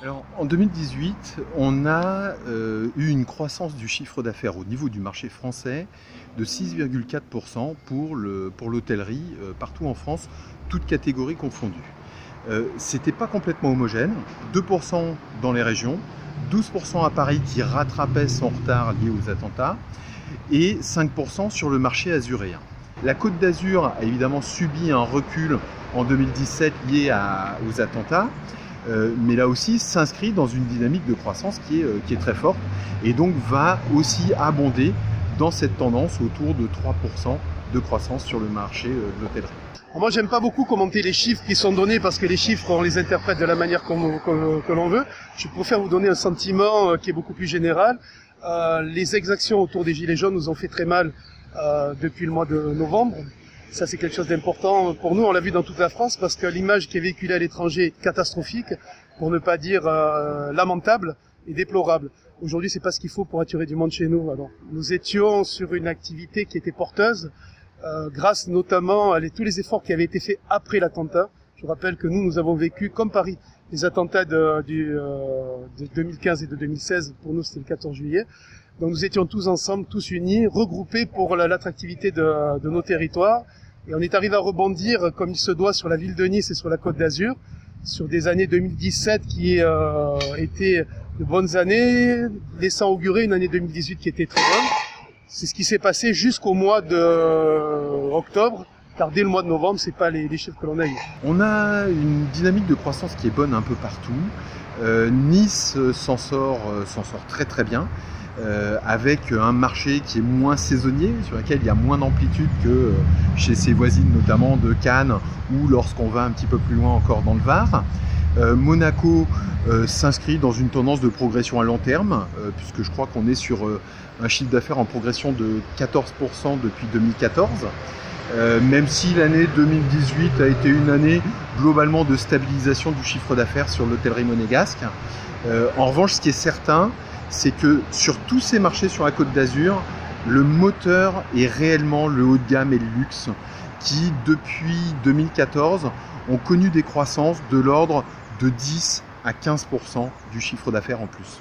Alors, en 2018, on a eu une croissance du chiffre d'affaires au niveau du marché français de 6,4% pour l'hôtellerie partout en France, toutes catégories confondues. C'était pas complètement homogène, 2% dans les régions, 12% à Paris qui rattrapait son retard lié aux attentats et 5% sur le marché azuréen. La Côte d'Azur a évidemment subi un recul en 2017 lié aux attentats, mais là aussi s'inscrit dans une dynamique de croissance qui est très forte et donc va aussi abonder dans cette tendance autour de 3% de croissance sur le marché de l'hôtellerie. Moi, j'aime pas beaucoup commenter les chiffres qui sont donnés parce que les chiffres, on les interprète de la manière que l'on veut. Je préfère vous donner un sentiment qui est beaucoup plus général. Les exactions autour des Gilets jaunes nous ont fait très mal depuis le mois de novembre. Ça, c'est quelque chose d'important pour nous. On l'a vu dans toute la France parce que l'image qui est véhiculée à l'étranger est catastrophique, pour ne pas dire lamentable et déplorable. Aujourd'hui, c'est pas ce qu'il faut pour attirer du monde chez nous. Alors, nous étions sur une activité qui était porteuse, grâce notamment à tous les efforts qui avaient été faits après l'attentat. Je rappelle que nous avons vécu, comme Paris, les attentats de 2015 et de 2016. Pour nous, c'était le 14 juillet. Donc nous étions tous ensemble, tous unis, regroupés pour l'attractivité de nos territoires. Et on est arrivé à rebondir comme il se doit sur la ville de Nice et sur la Côte d'Azur, sur des années 2017 qui étaient de bonnes années, laissant augurer une année 2018 qui était très bonne. C'est ce qui s'est passé jusqu'au mois d'octobre, car dès le mois de novembre, c'est pas les chiffres que l'on a eu. On a une dynamique de croissance qui est bonne un peu partout. Nice s'en sort très très bien. Avec un marché qui est moins saisonnier, sur lequel il y a moins d'amplitude que chez ses voisines, notamment de Cannes ou lorsqu'on va un petit peu plus loin encore dans le Var. Monaco s'inscrit dans une tendance de progression à long terme, puisque je crois qu'on est sur un chiffre d'affaires en progression de 14% depuis 2014. Même si l'année 2018 a été une année globalement de stabilisation du chiffre d'affaires sur l'hôtellerie monégasque. En revanche, ce qui est certain, c'est que sur tous ces marchés sur la Côte d'Azur, le moteur est réellement le haut de gamme et le luxe qui, depuis 2014, ont connu des croissances de l'ordre de 10 à 15% du chiffre d'affaires en plus.